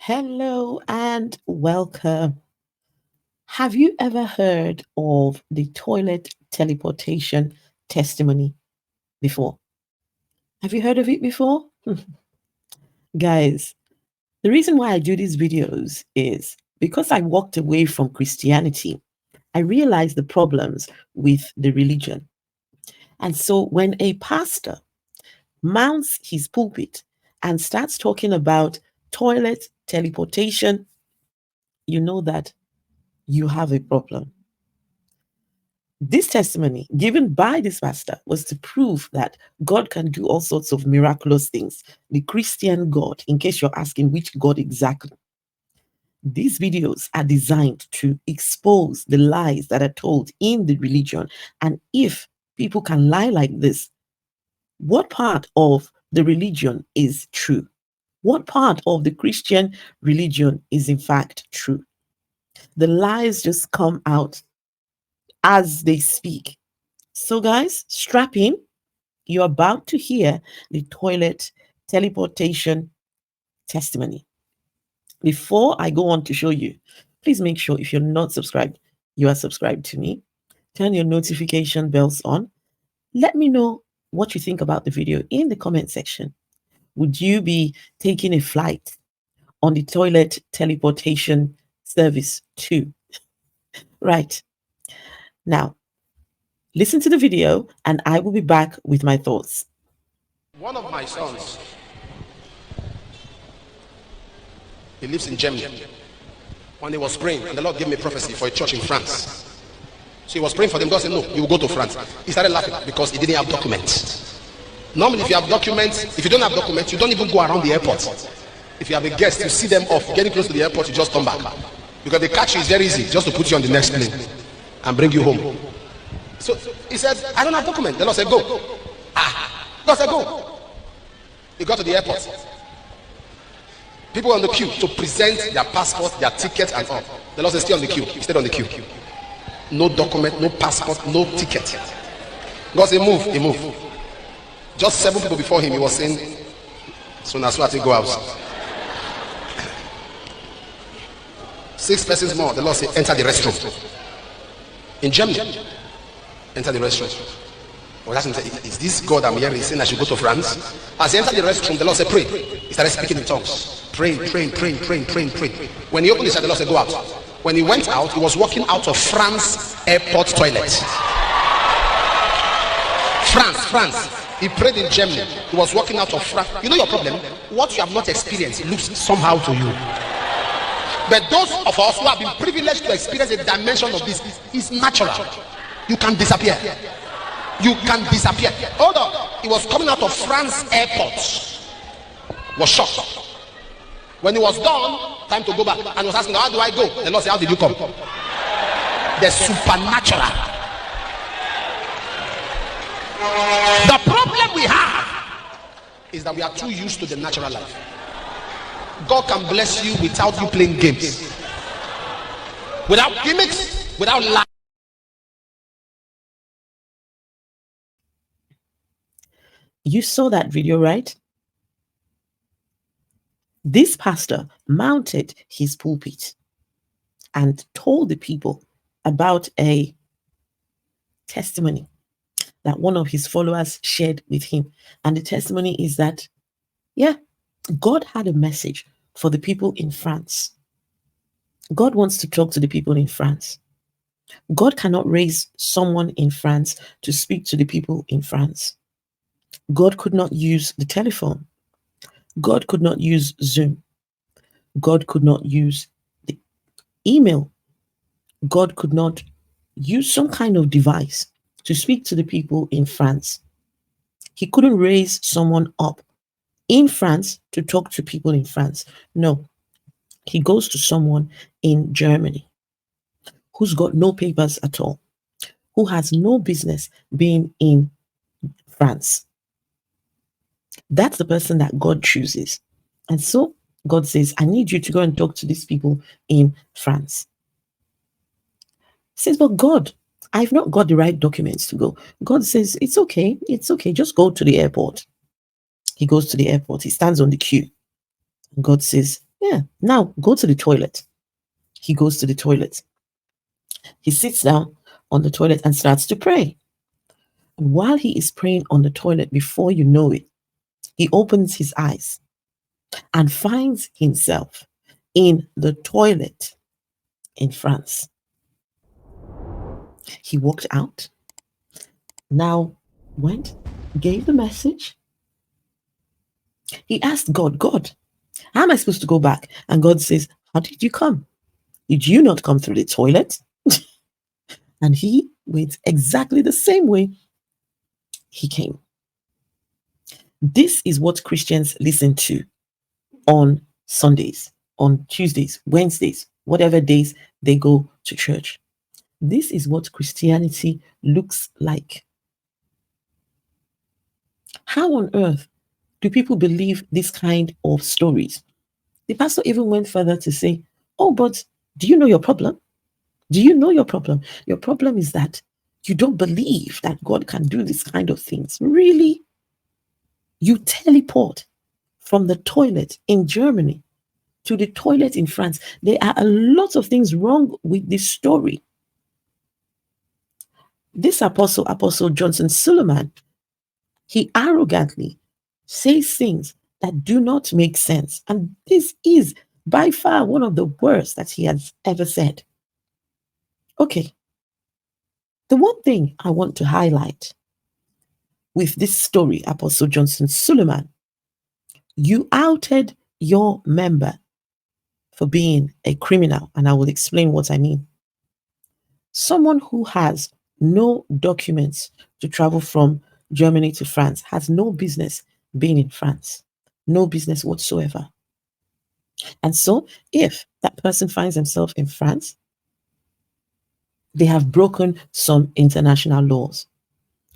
Hello and welcome. Have you ever heard of the toilet teleportation testimony before? Have you heard of it before? Guys, the reason why I do these videos is because I walked away from Christianity. I realized the problems with the religion. And so when a pastor mounts his pulpit and starts talking about toilet teleportation, you know that you have a problem. This testimony given by this pastor was to prove that God can do all sorts of miraculous things. The Christian God, in case you're asking which God exactly. These videos are designed to expose the lies that are told in the religion. And if people can lie like this, what part of the religion is true? What part of the Christian religion is in fact true? The lies just come out as they speak. So, guys, strap in. You're about to hear the toilet teleportation testimony. Before I go on to show you, please make sure if you're not subscribed, you are subscribed to me. Turn your notification bells on. Let me know what you think about the video in the comment section. Would you be taking a flight on the toilet teleportation service too? Right. Now, listen to the video and I will be back with my thoughts. One of my sons, he lives in Germany. When he was praying, and the Lord gave me prophecy for a church in France. So he was praying for them. God said, no, you will go to France. He started laughing because he didn't have documents. Normally, if you have documents, if you don't have documents, you don't even go around the airport. If you have a guest, you see them off, getting close to the airport, you just turn back. Because the catch is very easy, just to put you on the next plane and bring you home. So he said, I don't have documents. The Lord said, go. God said, go. He got to the airport. People on the queue to present their passport, their ticket, and all. The Lord said, stay on the queue. He stayed on the queue. No document, no passport, no ticket. God said, move. He moved. Just 7 people before him, he was saying, so now I go out. 6 persons more. The Lord said, enter the restroom. In Germany, enter the restroom. I was asking, is this God I'm hearing saying I should go to France? As he entered the restroom, the Lord said, pray. He started speaking in tongues. Praying. When he opened his eyes, the Lord said, go out. When he went out, he was walking out of France airport toilet. France. He prayed in Germany. He was walking out of France. You know your problem? What you have not experienced looks somehow to you. But those of us who have been privileged to experience a dimension of this is natural. You can disappear. You can disappear. Hold on. He was coming out of France airport. Was shocked. When he was done, time to go back. And he was asking, how do I go? The Lord said, how did you come? The supernatural. The problem we have is that we are too used to the natural life. God can bless you without you playing games. Without gimmicks, without lies. You saw that video, right? This pastor mounted his pulpit and told the people about a testimony that one of his followers shared with him. And the testimony is that, God had a message for the people in France. God wants to talk to the people in France. God cannot raise someone in France to speak to the people in France. God could not use the telephone. God could not use Zoom. God could not use the email. God could not use some kind of device to speak to the people in France. He couldn't raise someone up in France to talk to people in France. No, he goes to someone in Germany who's got no papers at all, who has no business being in France. That's the person that God chooses. And so God says, I need you to go and talk to these people in France. He says, but God, I've not got the right documents to go. God says, it's okay. Just go to the airport. He goes to the airport. He stands on the queue. God says, Yeah. Now go to the toilet. He goes to the toilet. He sits down on the toilet and starts to pray. And while he is praying on the toilet, before you know it, he opens his eyes and finds himself in the toilet in France. He walked out, now went, gave the message. He asked God, God, how am I supposed to go back? And God says, how did you come? Did you not come through the toilet? And he went exactly the same way he came. This is what Christians listen to on Sundays, on Tuesdays, Wednesdays, whatever days they go to church. This is what Christianity looks like. How on earth do people believe this kind of stories? The pastor even went further to say, oh, but do you know your problem? Do you know your problem? Your problem is that you don't believe that God can do this kind of things. Really? You teleport from the toilet in Germany to the toilet in France. There are a lot of things wrong with this story. This Apostle Johnson Suleman, he arrogantly says things that do not make sense. And this is by far one of the worst that he has ever said. Okay, the one thing I want to highlight with this story, Apostle Johnson Suleman, you outed your member for being a criminal, and I will explain what I mean. Someone who has no documents to travel from Germany to France has no business being in France, no business whatsoever. And so, if that person finds himself in France, they have broken some international laws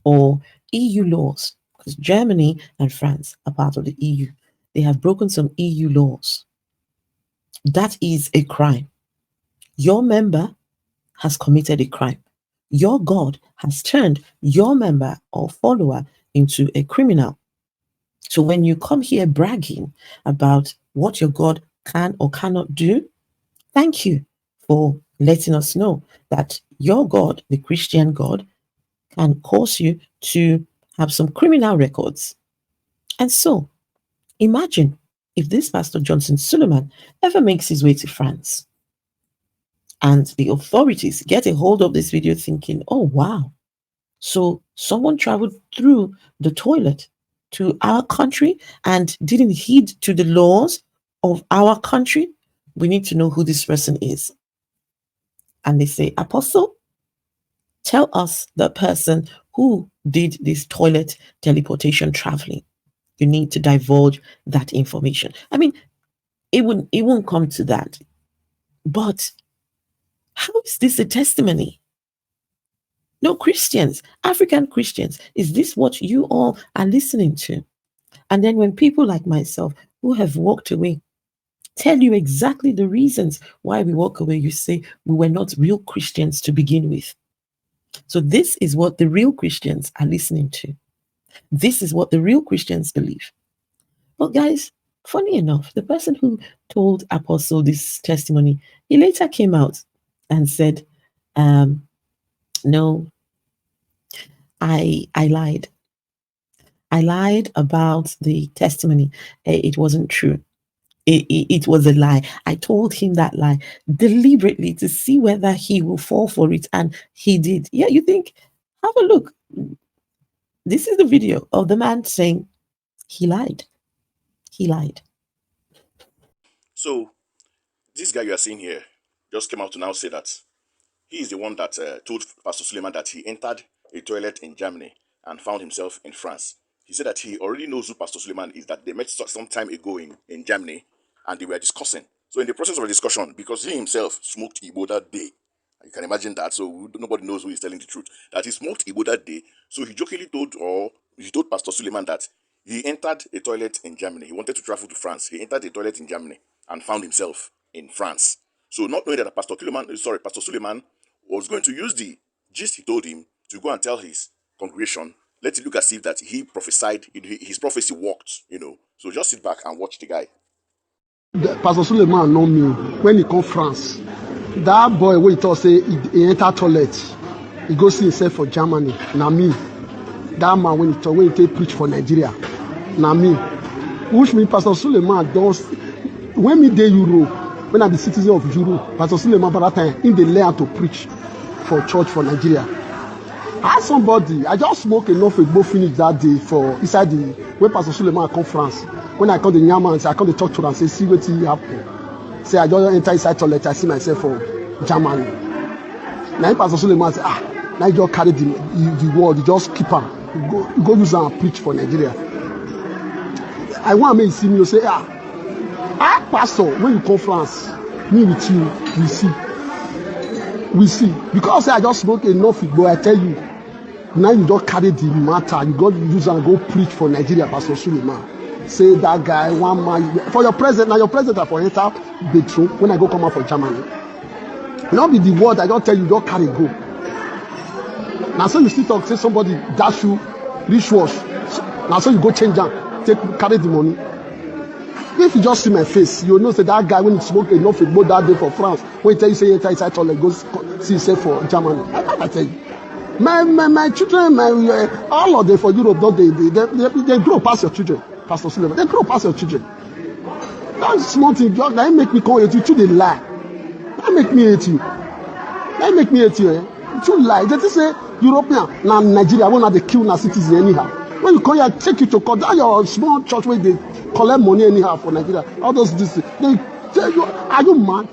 or EU laws, because Germany and France are part of the EU. They have broken some EU laws. That is a crime. Your member has committed a crime. Your God has turned your member or follower into a criminal. So when you come here bragging about what your God can or cannot do, thank you for letting us know that your God, the Christian God, can cause you to have some criminal records. And so imagine if this Pastor Johnson Suleman ever makes his way to France and the authorities get a hold of this video thinking, oh, wow, so someone traveled through the toilet to our country and didn't heed to the laws of our country. We need to know who this person is. And they say, Apostle, tell us the person who did this toilet teleportation traveling. You need to divulge that information. I mean, it won't come to that. But how is this a testimony? No, Christians, African Christians, is this what you all are listening to? And then when people like myself who have walked away tell you exactly the reasons why we walk away, you say we were not real Christians to begin with. So this is what the real Christians are listening to. This is what the real Christians believe. But guys, funny enough, the person who told Apostle this testimony, he later came out and said, no, I lied. I lied about the testimony. It wasn't true. It was a lie. I told him that lie deliberately to see whether he will fall for it. And he did. Yeah, you think, have a look. This is the video of the man saying he lied. He lied. So this guy you are seeing here just came out to now say that he is the one that told Pastor Suleman that he entered a toilet in Germany and found himself in France. He said that he already knows who Pastor Suleman is, that they met some time ago in Germany and they were discussing. So in the process of a discussion, because he himself smoked Igbo that day, you can imagine that, so nobody knows who is telling the truth, that he smoked Igbo that day, so he jokingly told Pastor Suleman that he entered a toilet in Germany. He wanted to travel to France. He entered a toilet in Germany and found himself in France. So not knowing that Pastor Suleman was going to use the gist he told him to go and tell his congregation, let it look as if that he prophesied, his prophecy worked, So just sit back and watch the guy. Pastor Suleman know me when he come France. That boy when he talk say he enter toilet, he go see himself for Germany. Na me. That man when he take preach for Nigeria. Na me. Which means Pastor Suleman does when me dey Europe, when I be citizen of Europe, Pastor Suleman by that time in the learn to preach for church for Nigeria. I ask somebody, I just smoke enough Igbo finish that day for inside the when Pastor Suleman come France. When I come to Nyaman, I come to talk to them and say, see what happen. Say I just enter inside toilet, I see myself for Germany. Now Pastor Suleman say, now you just carry the word, you just keep am. You go use am and preach for Nigeria. I want me to see me, you say, Pastor, when you come France, me with you, we see. We see. Because I just smoke enough Igbo, I tell you. Now you just carry the matter, you go use and go preach for Nigeria, Pastor Suleman. Say that guy, one man, for your president, now your president for enter bedroom when I go come out for Germany. Not be the word I don't tell you, don't carry go. Now so you still talk, say somebody dash you, rich wash. Now so you go change them, carry the money. If you just see my face, you know say that guy when he smoke enough Igbo that day for France, when he tell you say enter inside toilet, go see himself for Germany. I tell you. My children, all of them for Europe, don't they grow past your children, Pastor Suleman. They grow past your children. That's small thing. That make me call you to the lie. That make me hate you. That make me hate you. You lie. They just say European, now Nigeria, when they kill na citizens anyhow. When you call here, take you to court. That your small church where they collect money anyhow for Nigeria. All those this. They tell you, are you mad?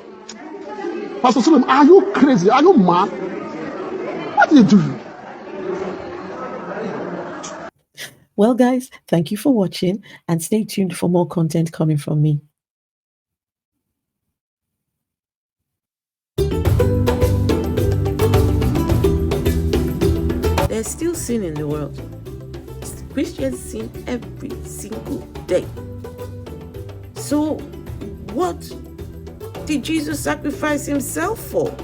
Pastor Suleman, are you crazy? Are you mad? What do you do? Well, guys, thank you for watching and stay tuned for more content coming from me. There's still sin in the world. Christians sin every single day. So, what did Jesus sacrifice himself for?